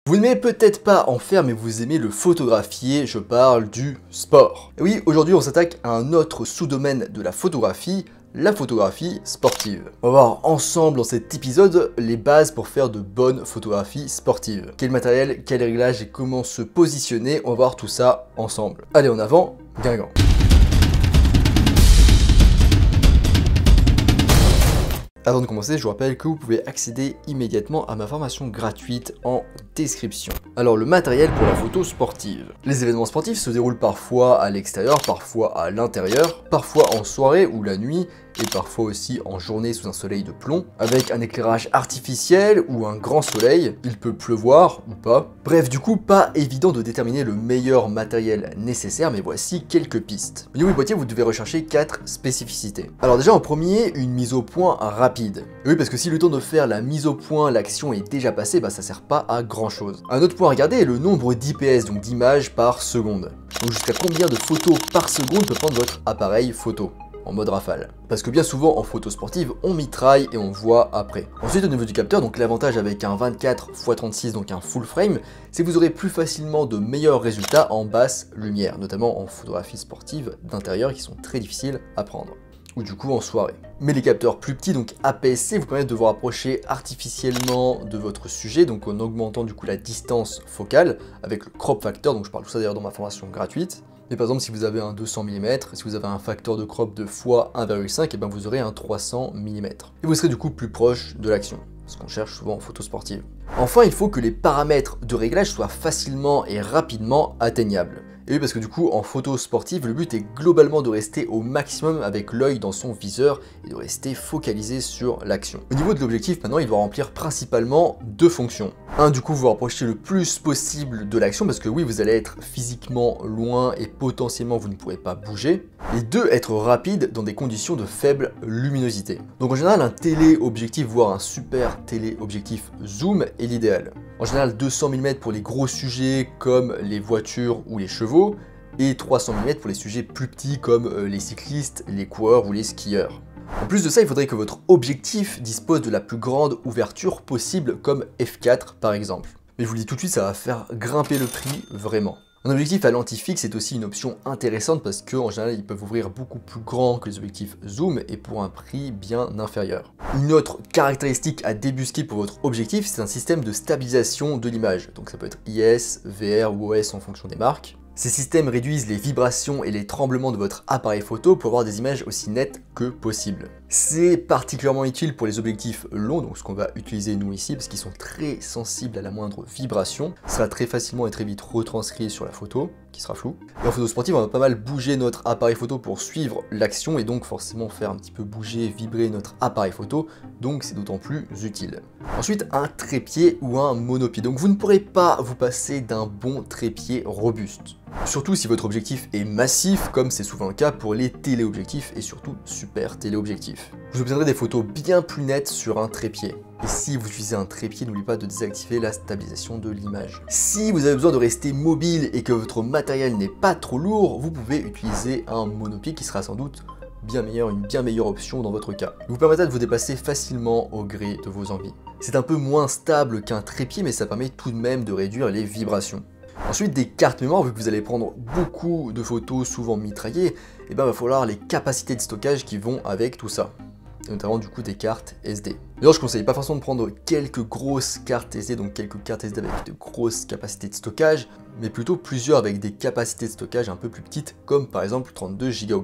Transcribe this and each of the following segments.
Vous n'aimez peut-être pas en faire, mais vous aimez le photographier, je parle du sport. Et oui, aujourd'hui on s'attaque à un autre sous-domaine de la photographie sportive. On va voir ensemble dans cet épisode les bases pour faire de bonnes photographies sportives. Quel matériel, quel réglage et comment se positionner, on va voir tout ça ensemble. Allez, en avant, Guingamp. Avant de commencer, je vous rappelle que vous pouvez accéder immédiatement à ma formation gratuite en description. Alors, le matériel pour la photo sportive. Les événements sportifs se déroulent parfois à l'extérieur, parfois à l'intérieur, parfois en soirée ou la nuit, et parfois aussi en journée sous un soleil de plomb, avec un éclairage artificiel ou un grand soleil, il peut pleuvoir ou pas. Bref, du coup, pas évident de déterminer le meilleur matériel nécessaire, mais voici quelques pistes. Au niveau du boîtier, vous devez rechercher 4 spécificités. Alors déjà, en premier, une mise au point rapide. Et oui, parce que si le temps de faire la mise au point, l'action est déjà passée, bah ça sert pas à grand chose. Un autre point à regarder est le nombre d'IPS, donc d'images par seconde. Donc jusqu'à combien de photos par seconde peut prendre votre appareil photo en mode rafale. Parce que bien souvent en photo sportive, on mitraille et on voit après. Ensuite au niveau du capteur, donc l'avantage avec un 24x36, donc un full frame, c'est que vous aurez plus facilement de meilleurs résultats en basse lumière, notamment en photographie sportive d'intérieur qui sont très difficiles à prendre. Ou du coup en soirée. Mais les capteurs plus petits, donc APS-C, vous permettent de vous rapprocher artificiellement de votre sujet, donc en augmentant du coup la distance focale avec le crop factor, donc je parle de tout ça d'ailleurs dans ma formation gratuite. Mais par exemple, si vous avez un 200 mm, si vous avez un facteur de crop de x1,5, et ben vous aurez un 300 mm. Et vous serez du coup plus proche de l'action, ce qu'on cherche souvent en photo sportive. Enfin, il faut que les paramètres de réglage soient facilement et rapidement atteignables. Et oui, parce que du coup, en photo sportive, le but est globalement de rester au maximum avec l'œil dans son viseur et de rester focalisé sur l'action. Au niveau de l'objectif, maintenant, il doit remplir principalement 2 fonctions. Un, du coup, vous rapprocher le plus possible de l'action, parce que oui, vous allez être physiquement loin et potentiellement vous ne pourrez pas bouger. Et 2, être rapide dans des conditions de faible luminosité. Donc en général, un téléobjectif, voire un super téléobjectif zoom est l'idéal. En général, 200 mm pour les gros sujets comme les voitures ou les chevaux, et 300 mm pour les sujets plus petits comme les cyclistes, les coureurs ou les skieurs. En plus de ça, il faudrait que votre objectif dispose de la plus grande ouverture possible comme f4 par exemple. Mais je vous le dis tout de suite, ça va faire grimper le prix vraiment. Un objectif à lentille fixe est aussi une option intéressante parce qu'en général ils peuvent ouvrir beaucoup plus grand que les objectifs zoom et pour un prix bien inférieur. Une autre caractéristique à débusquer pour votre objectif, c'est un système de stabilisation de l'image. Donc ça peut être IS, VR ou OS en fonction des marques. Ces systèmes réduisent les vibrations et les tremblements de votre appareil photo pour avoir des images aussi nettes que possible. C'est particulièrement utile pour les objectifs longs, donc ce qu'on va utiliser nous ici, parce qu'ils sont très sensibles à la moindre vibration. Ça va très facilement et très vite retranscrit sur la photo, qui sera floue. Et en photo sportive, on va pas mal bouger notre appareil photo pour suivre l'action, et donc forcément faire un petit peu bouger, vibrer notre appareil photo, donc c'est d'autant plus utile. Ensuite, un trépied ou un monopied. Donc vous ne pourrez pas vous passer d'un bon trépied robuste. Surtout si votre objectif est massif, comme c'est souvent le cas pour les téléobjectifs et surtout super téléobjectifs. Vous obtiendrez des photos bien plus nettes sur un trépied. Et si vous utilisez un trépied, n'oubliez pas de désactiver la stabilisation de l'image. Si vous avez besoin de rester mobile et que votre matériel n'est pas trop lourd, vous pouvez utiliser un monopied qui sera sans doute une bien meilleure option dans votre cas. Il vous permettra de vous déplacer facilement au gré de vos envies. C'est un peu moins stable qu'un trépied, mais ça permet tout de même de réduire les vibrations. Ensuite, des cartes mémoire, vu que vous allez prendre beaucoup de photos souvent mitraillées, et ben va falloir les capacités de stockage qui vont avec tout ça. Et notamment du coup des cartes SD. D'ailleurs, je ne conseille pas forcément de prendre quelques grosses cartes SD, donc quelques cartes SD avec de grosses capacités de stockage, mais plutôt plusieurs avec des capacités de stockage un peu plus petites, comme par exemple 32 Go.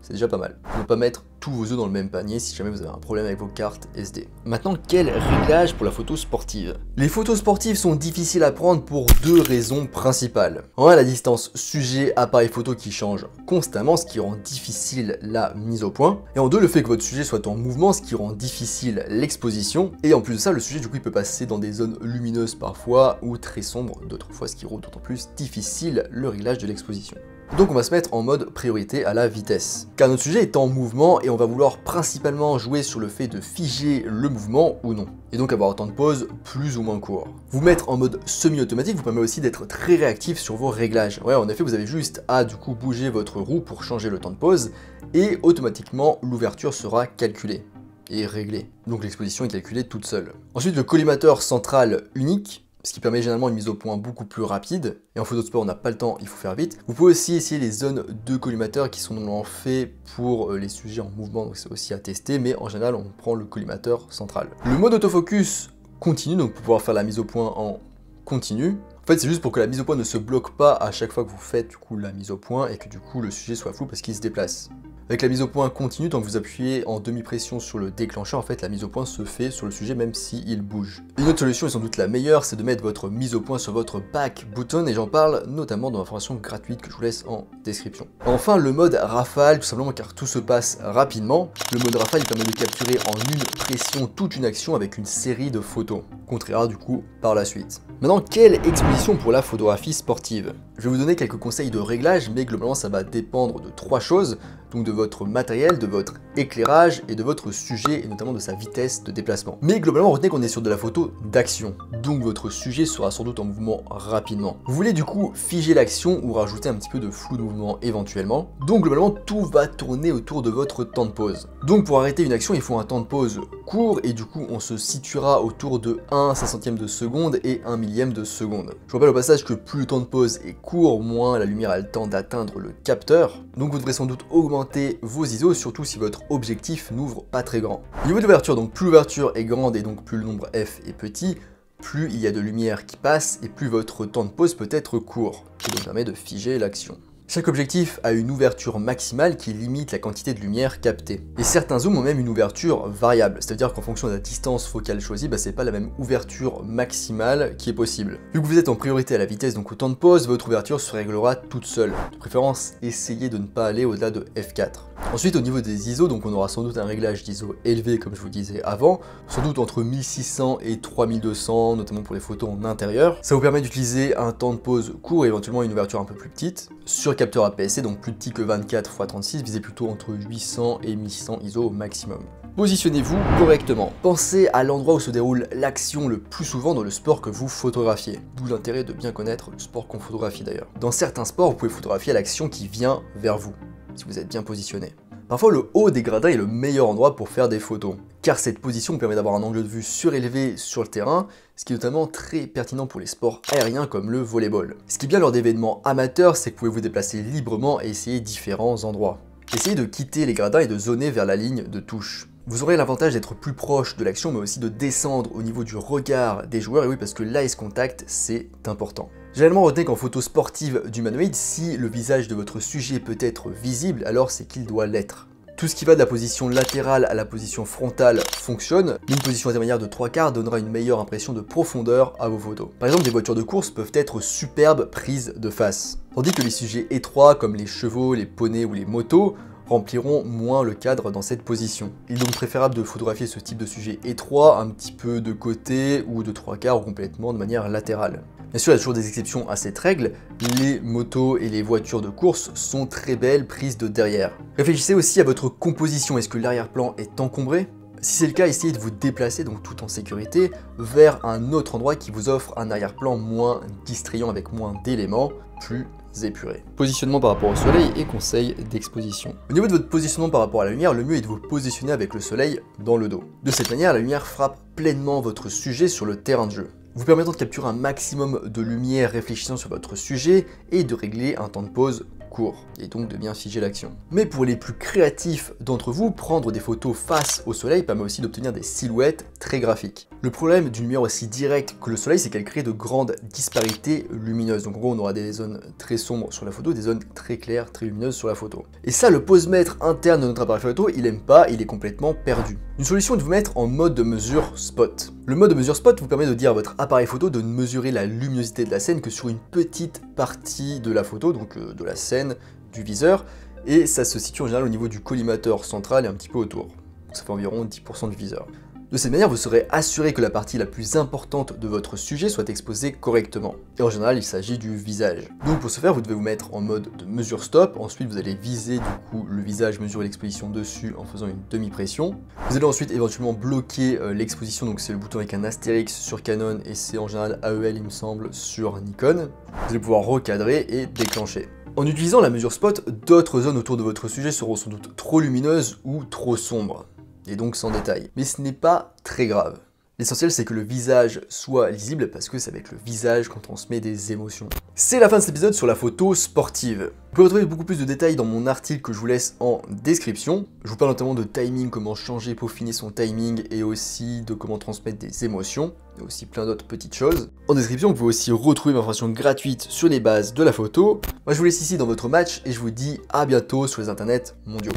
C'est déjà pas mal. Pour ne pas mettre tous vos œufs dans le même panier si jamais vous avez un problème avec vos cartes SD. Maintenant, quel réglage pour la photo sportive? Les photos sportives sont difficiles à prendre pour 2 raisons principales. En 1, la distance sujet-appareil photo qui change constamment, ce qui rend difficile la mise au point. Et en 2, le fait que votre sujet soit en mouvement, ce qui rend difficile l'exposition. Et en plus de ça, le sujet du coup il peut passer dans des zones lumineuses parfois ou très sombres d'autres fois, ce qui rend d'autant plus difficile le réglage de l'exposition. Donc on va se mettre en mode priorité à la vitesse. Car notre sujet est en mouvement et on va vouloir principalement jouer sur le fait de figer le mouvement ou non. Et donc avoir un temps de pause plus ou moins court. Vous mettre en mode semi-automatique vous permet aussi d'être très réactif sur vos réglages. Ouais, en effet, vous avez juste à du coup bouger votre roue pour changer le temps de pause et automatiquement l'ouverture sera calculée et réglée. Donc l'exposition est calculée toute seule. Ensuite, le collimateur central unique ce qui permet généralement une mise au point beaucoup plus rapide. Et en photo de sport, on n'a pas le temps, il faut faire vite. Vous pouvez aussi essayer les zones de collimateur qui sont normalement faits pour les sujets en mouvement, donc c'est aussi à tester, mais en général, on prend le collimateur central. Le mode autofocus continue, donc pour pouvoir faire la mise au point en continu. En fait, c'est juste pour que la mise au point ne se bloque pas à chaque fois que vous faites du coup la mise au point et que du coup le sujet soit flou parce qu'il se déplace. Avec la mise au point continue, tant que vous appuyez en demi-pression sur le déclencheur, en fait, la mise au point se fait sur le sujet même s'il bouge. Une autre solution, et sans doute la meilleure, c'est de mettre votre mise au point sur votre back button, et j'en parle notamment dans ma formation gratuite que je vous laisse en description. Enfin, le mode rafale, tout simplement car tout se passe rapidement. Le mode rafale, il permet de capturer en une pression toute une action avec une série de photos, qu'on triera du coup par la suite. Maintenant, quelle exposition pour la photographie sportive? Je vais vous donner quelques conseils de réglage, mais globalement ça va dépendre de 3 choses, donc de votre matériel, de votre éclairage et de votre sujet, et notamment de sa vitesse de déplacement. Mais globalement, retenez qu'on est sur de la photo d'action, donc votre sujet sera sans doute en mouvement rapidement. Vous voulez du coup figer l'action ou rajouter un petit peu de flou de mouvement éventuellement, donc globalement tout va tourner autour de votre temps de pause. Donc pour arrêter une action, il faut un temps de pause court, et du coup on se situera autour de 1/500 de seconde et 1/1000 de seconde. Je vous rappelle au passage que plus le temps de pause est court, moins la lumière a le temps d'atteindre le capteur, donc vous devrez sans doute augmenter vos ISO, surtout si votre objectif n'ouvre pas très grand. Au niveau de l'ouverture, donc plus l'ouverture est grande et donc plus le nombre F est petit, plus il y a de lumière qui passe et plus votre temps de pause peut être court, ce qui donc permet de figer l'action. Chaque objectif a une ouverture maximale qui limite la quantité de lumière captée. Et certains zooms ont même une ouverture variable, c'est-à-dire qu'en fonction de la distance focale choisie, c'est pas la même ouverture maximale qui est possible. Vu que vous êtes en priorité à la vitesse, donc au temps de pause, votre ouverture se réglera toute seule. De préférence, essayez de ne pas aller au-delà de F4. Ensuite, au niveau des ISO, donc on aura sans doute un réglage d'ISO élevé comme je vous disais avant, sans doute entre 1600 et 3200, notamment pour les photos en intérieur. Ça vous permet d'utiliser un temps de pause court et éventuellement une ouverture un peu plus petite. Sur capteur APS-C, donc plus petit que 24×36, visez plutôt entre 800 et 1600 ISO au maximum. Positionnez-vous correctement. Pensez à l'endroit où se déroule l'action le plus souvent dans le sport que vous photographiez. D'où l'intérêt de bien connaître le sport qu'on photographie d'ailleurs. Dans certains sports, vous pouvez photographier l'action qui vient vers vous, si vous êtes bien positionné. Parfois, le haut des gradins est le meilleur endroit pour faire des photos, car cette position permet d'avoir un angle de vue surélevé sur le terrain, ce qui est notamment très pertinent pour les sports aériens comme le volleyball. Ce qui est bien lors d'événements amateurs, c'est que vous pouvez vous déplacer librement et essayer différents endroits. Essayez de quitter les gradins et de zoner vers la ligne de touche. Vous aurez l'avantage d'être plus proche de l'action, mais aussi de descendre au niveau du regard des joueurs, et oui, parce que l'eye contact, c'est important. Généralement, retenez qu'en photo sportive d'humanoïde, si le visage de votre sujet peut être visible, alors c'est qu'il doit l'être. Tout ce qui va de la position latérale à la position frontale fonctionne, mais une position intermédiaire de 3/4 donnera une meilleure impression de profondeur à vos photos. Par exemple, des voitures de course peuvent être superbes prises de face, tandis que les sujets étroits comme les chevaux, les poneys ou les motos rempliront moins le cadre dans cette position. Il est donc préférable de photographier ce type de sujet étroit, un petit peu de côté ou de 3/4 ou complètement de manière latérale. Bien sûr, il y a toujours des exceptions à cette règle, les motos et les voitures de course sont très belles prises de derrière. Réfléchissez aussi à votre composition, est-ce que l'arrière-plan est encombré? Si c'est le cas, essayez de vous déplacer, donc tout en sécurité, vers un autre endroit qui vous offre un arrière-plan moins distrayant avec moins d'éléments, plus épuré. Positionnement par rapport au soleil et conseils d'exposition. Au niveau de votre positionnement par rapport à la lumière, le mieux est de vous positionner avec le soleil dans le dos. De cette manière, la lumière frappe pleinement votre sujet sur le terrain de jeu, vous permettant de capturer un maximum de lumière réfléchissant sur votre sujet et de régler un temps de pause court, et donc de bien figer l'action. Mais pour les plus créatifs d'entre vous, prendre des photos face au soleil permet aussi d'obtenir des silhouettes très graphiques. Le problème d'une lumière aussi directe que le soleil, c'est qu'elle crée de grandes disparités lumineuses. Donc en gros, on aura des zones très sombres sur la photo, des zones très claires, très lumineuses sur la photo. Et ça, le posemètre interne de notre appareil photo, il aime pas, il est complètement perdu. Une solution est de vous mettre en mode de mesure spot. Le mode de mesure spot vous permet de dire à votre appareil photo de ne mesurer la luminosité de la scène que sur une petite partie de la photo, donc de la scène, du viseur, et ça se situe en général au niveau du collimateur central et un petit peu autour. Donc ça fait environ 10% du viseur. De cette manière, vous serez assuré que la partie la plus importante de votre sujet soit exposée correctement. Et en général, il s'agit du visage. Donc pour ce faire, vous devez vous mettre en mode de mesure stop. Ensuite, vous allez viser du coup le visage, mesurer l'exposition dessus en faisant une demi-pression. Vous allez ensuite éventuellement bloquer l'exposition. Donc c'est le bouton avec un astérix sur Canon et c'est en général AEL, il me semble, sur Nikon. Vous allez pouvoir recadrer et déclencher. En utilisant la mesure spot, d'autres zones autour de votre sujet seront sans doute trop lumineuses ou trop sombres, et donc sans détail. Mais ce n'est pas très grave. L'essentiel c'est que le visage soit lisible parce que c'est avec le visage qu'on transmet des émotions. C'est la fin de cet épisode sur la photo sportive. Vous pouvez retrouver beaucoup plus de détails dans mon article que je vous laisse en description. Je vous parle notamment de timing, comment changer, peaufiner son timing et aussi de comment transmettre des émotions et aussi plein d'autres petites choses. En description, vous pouvez aussi retrouver ma formation gratuite sur les bases de la photo. Moi je vous laisse ici dans votre match et je vous dis à bientôt sur les internets mondiaux.